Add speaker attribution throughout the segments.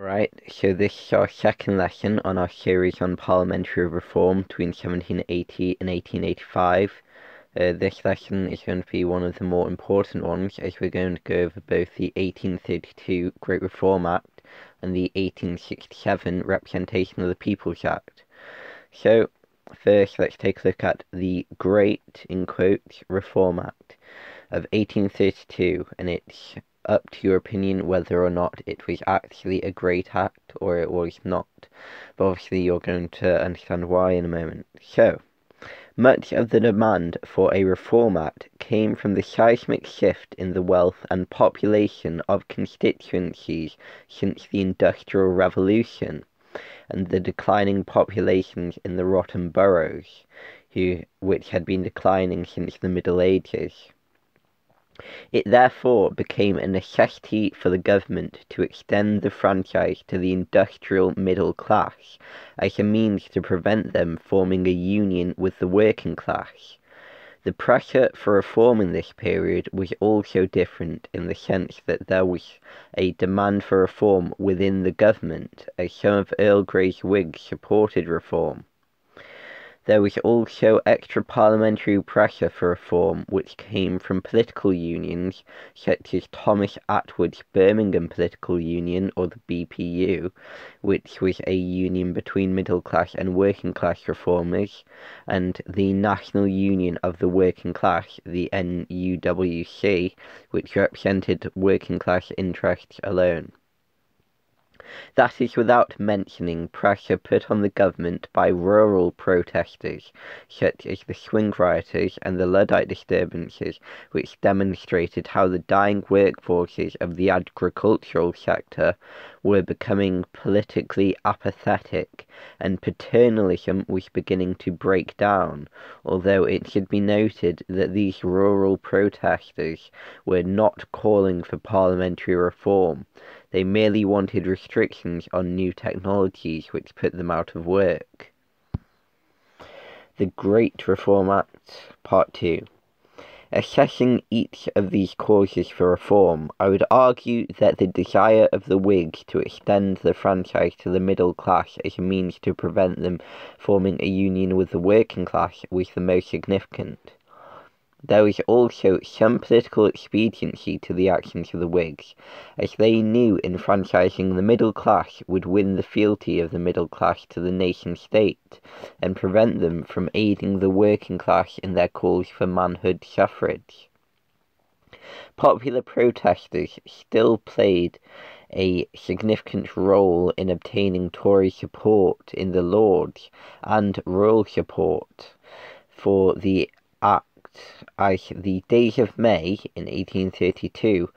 Speaker 1: Right, so this is our second lesson on our series on parliamentary reform between 1780 and 1885. This lesson is going to be one of the more important ones, as we're going to go over both the 1832 Great Reform Act and the 1867 Representation of the People's Act. So, first let's take a look at the Great, in quotes, Reform Act of 1832, and it's up to your opinion whether or not it was actually a great act or it was not. But obviously you're going to understand why in a moment. So, much of the demand for a reform act came from the seismic shift in the wealth and population of constituencies since the Industrial Revolution, and the declining populations in the rotten boroughs, which had been declining since the Middle Ages. It therefore became a necessity for the government to extend the franchise to the industrial middle class as a means to prevent them forming a union with the working class. The pressure for reform in this period was also different in the sense that there was a demand for reform within the government, as some of Earl Grey's Whigs supported reform. There was also extra parliamentary pressure for reform, which came from political unions such as Thomas Attwood's Birmingham Political Union, or the BPU, which was a union between middle-class and working-class reformers, and the National Union of the Working Class, the NUWC, which represented working-class interests alone. That is without mentioning pressure put on the government by rural protesters, such as the swing rioters and the Luddite disturbances, which demonstrated how the dying workforces of the agricultural sector were becoming politically apathetic, and paternalism was beginning to break down, although it should be noted that these rural protesters were not calling for parliamentary reform. They merely wanted restrictions on new technologies which put them out of work. The Great Reform Act, Part 2. Assessing each of these causes for reform, I would argue that the desire of the Whigs to extend the franchise to the middle class as a means to prevent them forming a union with the working class was the most significant. There was also some political expediency to the actions of the Whigs, as they knew enfranchising the middle class would win the fealty of the middle class to the nation-state, and prevent them from aiding the working class in their calls for manhood suffrage. Popular protesters still played a significant role in obtaining Tory support in the Lords and royal support for the Act, as the Days of May in 1832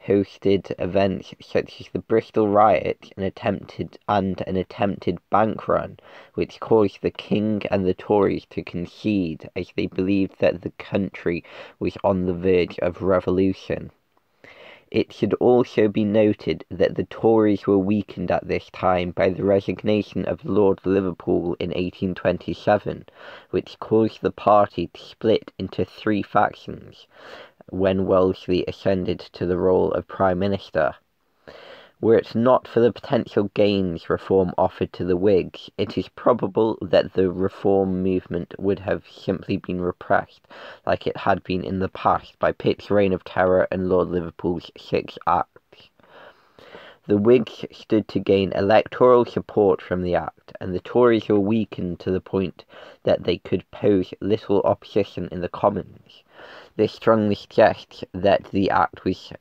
Speaker 1: hosted events such as the Bristol riot and an attempted bank run, which caused the King and the Tories to concede, as they believed that the country was on the verge of revolution. It should also be noted that the Tories were weakened at this time by the resignation of Lord Liverpool in 1827, which caused the party to split into three factions when Wellesley ascended to the role of Prime Minister. Were it not for the potential gains reform offered to the Whigs, it is probable that the reform movement would have simply been repressed, like it had been in the past by Pitt's Reign of Terror and Lord Liverpool's Six Acts. The Whigs stood to gain electoral support from the Act, and the Tories were weakened to the point that they could pose little opposition in the Commons. This strongly suggests that the Act was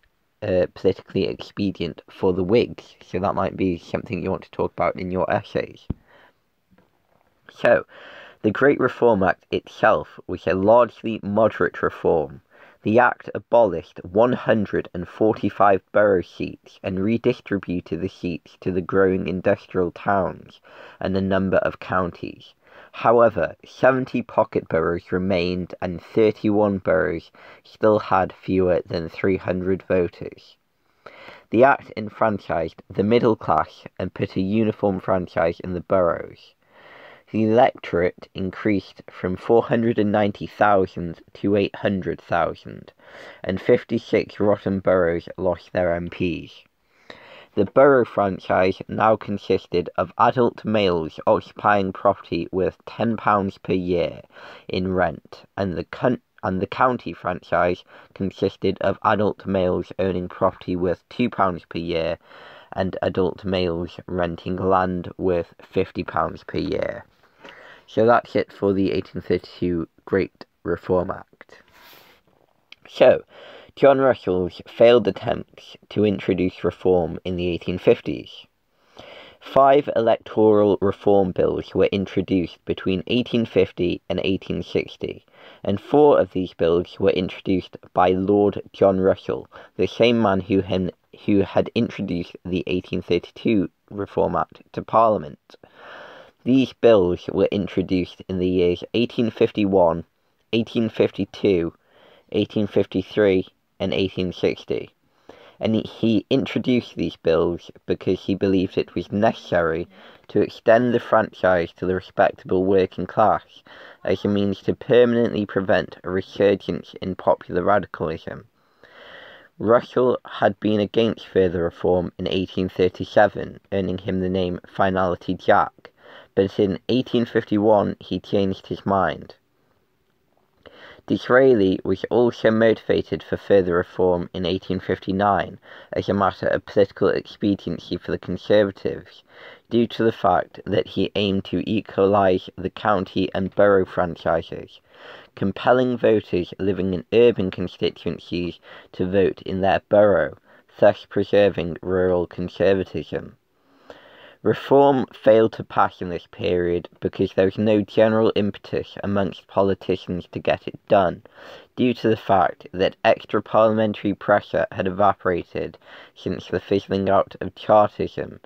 Speaker 1: politically expedient for the Whigs, so that might be something you want to talk about in your essays. So, the Great Reform Act itself was a largely moderate reform. The Act abolished 145 borough seats and redistributed the seats to the growing industrial towns and a number of counties. However, 70 pocket boroughs remained and 31 boroughs still had fewer than 300 voters. The Act enfranchised the middle class and put a uniform franchise in the boroughs. The electorate increased from 490,000 to 800,000, and 56 rotten boroughs lost their MPs. The borough franchise now consisted of adult males occupying property worth £10 per year in rent, and the county franchise consisted of adult males owning property worth £2 per year and adult males renting land worth £50 per year. So that's it for the 1832 Great Reform Act. So, John Russell's failed attempts to introduce reform in the 1850s. 5 electoral reform bills were introduced between 1850 and 1860, and 4 of these bills were introduced by Lord John Russell, the same man who had introduced the 1832 Reform Act to Parliament. These bills were introduced in the years 1851, 1852, 1853, and 1860, and he introduced these bills because he believed it was necessary to extend the franchise to the respectable working class as a means to permanently prevent a resurgence in popular radicalism. Russell had been against further reform in 1837, earning him the name Finality Jack, but in 1851 he changed his mind. Disraeli was also motivated for further reform in 1859 as a matter of political expediency for the Conservatives, due to the fact that he aimed to equalise the county and borough franchises, compelling voters living in urban constituencies to vote in their borough, thus preserving rural conservatism. Reform failed to pass in this period because there was no general impetus amongst politicians to get it done, due to the fact that extra parliamentary pressure had evaporated since the fizzling out of Chartism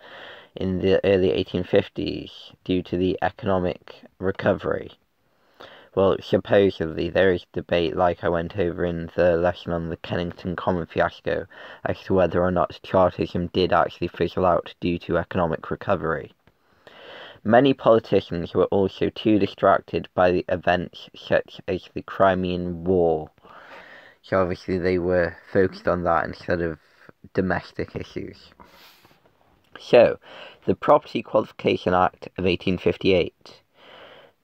Speaker 1: in the early 1850s due to the economic recovery. Well, supposedly there is debate, like I went over in the lesson on the Kennington Common fiasco, as to whether or not Chartism did actually fizzle out due to economic recovery. Many politicians were also too distracted by the events such as the Crimean War, so obviously they were focused on that instead of domestic issues. So, the Property Qualification Act of 1858.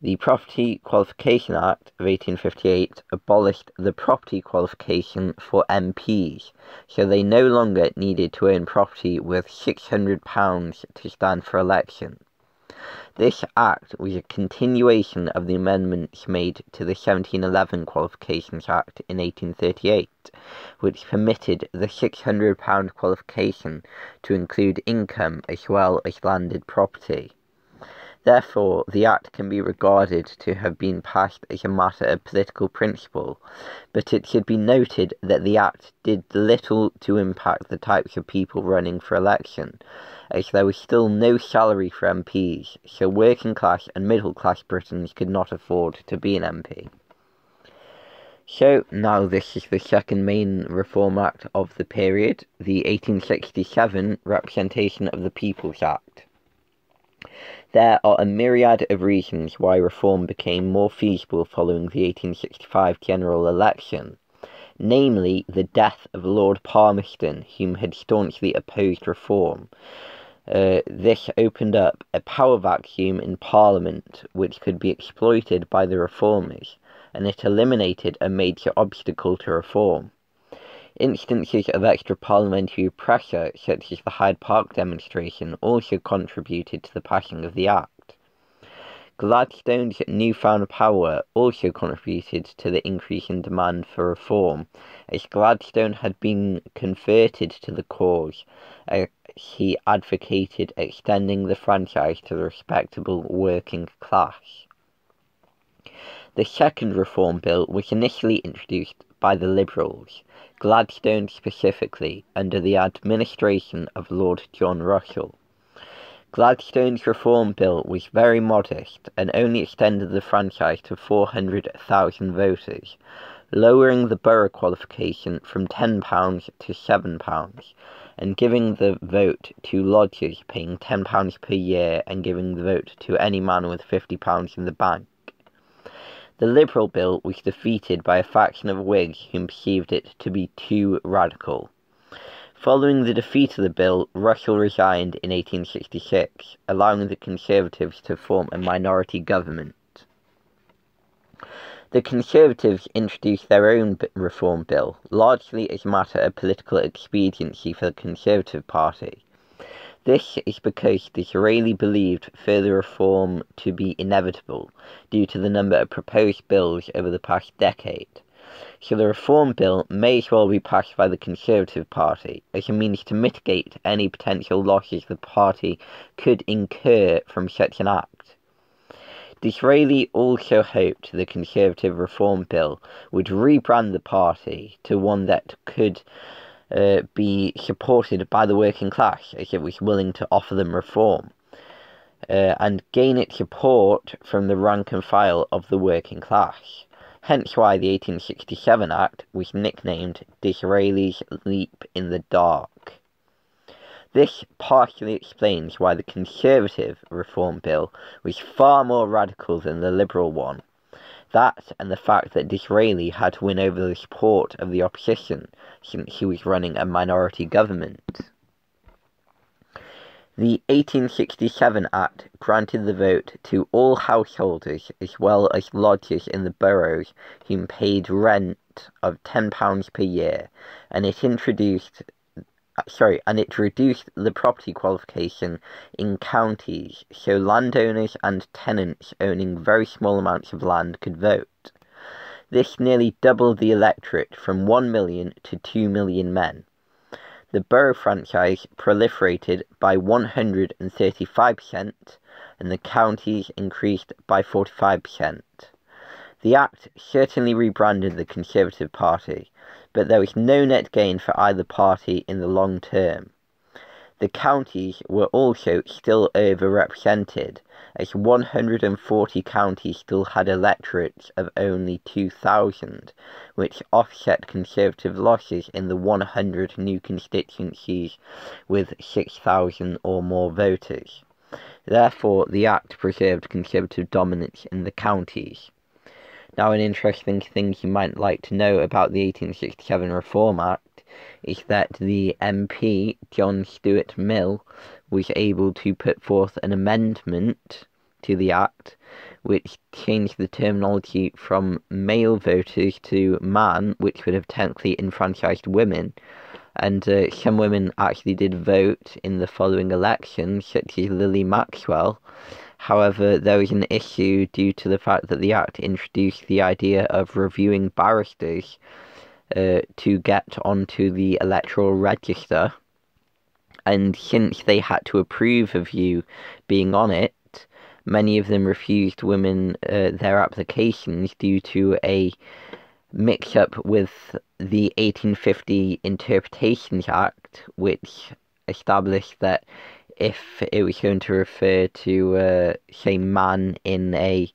Speaker 1: The Property Qualification Act of 1858 abolished the property qualification for MPs, so they no longer needed to own property worth £600 to stand for election. This act was a continuation of the amendments made to the 1711 Qualifications Act in 1838, which permitted the £600 qualification to include income as well as landed property. Therefore, the Act can be regarded to have been passed as a matter of political principle, but it should be noted that the Act did little to impact the types of people running for election, as there was still no salary for MPs, so working class and middle class Britons could not afford to be an MP. So, now this is the second main Reform Act of the period, the 1867 Representation of the People's Act. There are a myriad of reasons why reform became more feasible following the 1865 general election, namely the death of Lord Palmerston, whom had staunchly opposed reform. This opened up a power vacuum in Parliament which could be exploited by the reformers, and it eliminated a major obstacle to reform. Instances of extra parliamentary pressure, such as the Hyde Park demonstration, also contributed to the passing of the Act. Gladstone's newfound power also contributed to the increase in demand for reform, as Gladstone had been converted to the cause, as he advocated extending the franchise to the respectable working class. The second Reform Bill was initially introduced by the Liberals, Gladstone specifically, under the administration of Lord John Russell. Gladstone's Reform Bill was very modest and only extended the franchise to 400,000 voters, lowering the borough qualification from £10 to £7, and giving the vote to lodgers paying £10 per year and giving the vote to any man with £50 in the bank. The Liberal Bill was defeated by a faction of Whigs who perceived it to be too radical. Following the defeat of the bill, Russell resigned in 1866, allowing the Conservatives to form a minority government. The Conservatives introduced their own reform bill, largely as a matter of political expediency for the Conservative Party. This is because Disraeli believed further reform to be inevitable due to the number of proposed bills over the past decade. So the reform bill may as well be passed by the Conservative Party as a means to mitigate any potential losses the party could incur from such an act. Disraeli also hoped the Conservative Reform Bill would rebrand the party to one that could be supported by the working class, as it was willing to offer them reform, and gain its support from the rank and file of the working class. Hence why the 1867 Act was nicknamed Disraeli's Leap in the Dark. This partially explains why the Conservative Reform Bill was far more radical than the Liberal one. That and the fact that Disraeli had to win over the support of the opposition since he was running a minority government. The 1867 Act granted the vote to all householders as well as lodgers in the boroughs who paid rent of £10 per year, and it reduced the property qualification in counties, so landowners and tenants owning very small amounts of land could vote. This nearly doubled the electorate from 1 million to 2 million men. The borough franchise proliferated by 135%, and the counties increased by 45%. The Act certainly rebranded the Conservative Party, but there was no net gain for either party in the long term. The counties were also still overrepresented, as 140 counties still had electorates of only 2,000, which offset Conservative losses in the 100 new constituencies with 6,000 or more voters. Therefore, the Act preserved Conservative dominance in the counties. Now, an interesting thing you might like to know about the 1867 Reform Act is that the MP, John Stuart Mill, was able to put forth an amendment to the Act which changed the terminology from male voters to man, which would have technically enfranchised women. And some women actually did vote in the following elections, such as Lily Maxwell. However, there was an issue due to the fact that the Act introduced the idea of reviewing barristers to get onto the electoral register, and since they had to approve of you being on it, many of them refused women their applications due to a mix-up with the 1850 Interpretations Act, which established that if it was going to refer to, say, man in a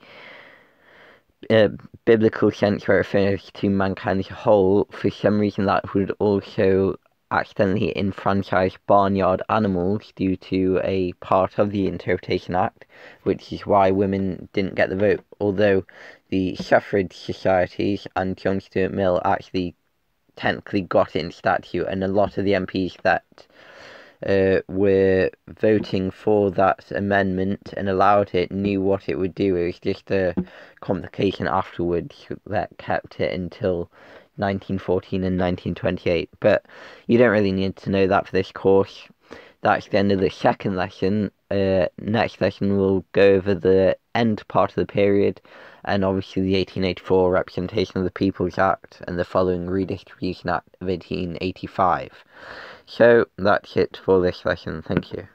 Speaker 1: biblical sense where it refers to mankind as a whole, for some reason that would also accidentally enfranchise barnyard animals due to a part of the Interpretation Act, which is why women didn't get the vote, although the suffrage societies and John Stuart Mill actually technically got it in statute, and a lot of the MPs that were voting for that amendment and allowed it knew what it would do. It was just a complication afterwards that kept it until 1914 and 1928. But you don't really need to know that for this course. That's the end of the second lesson. Next lesson we'll go over the end part of the period, and obviously the 1884 Representation of the People's Act and the following Redistribution Act of 1885. So that's it for this lesson. Thank you.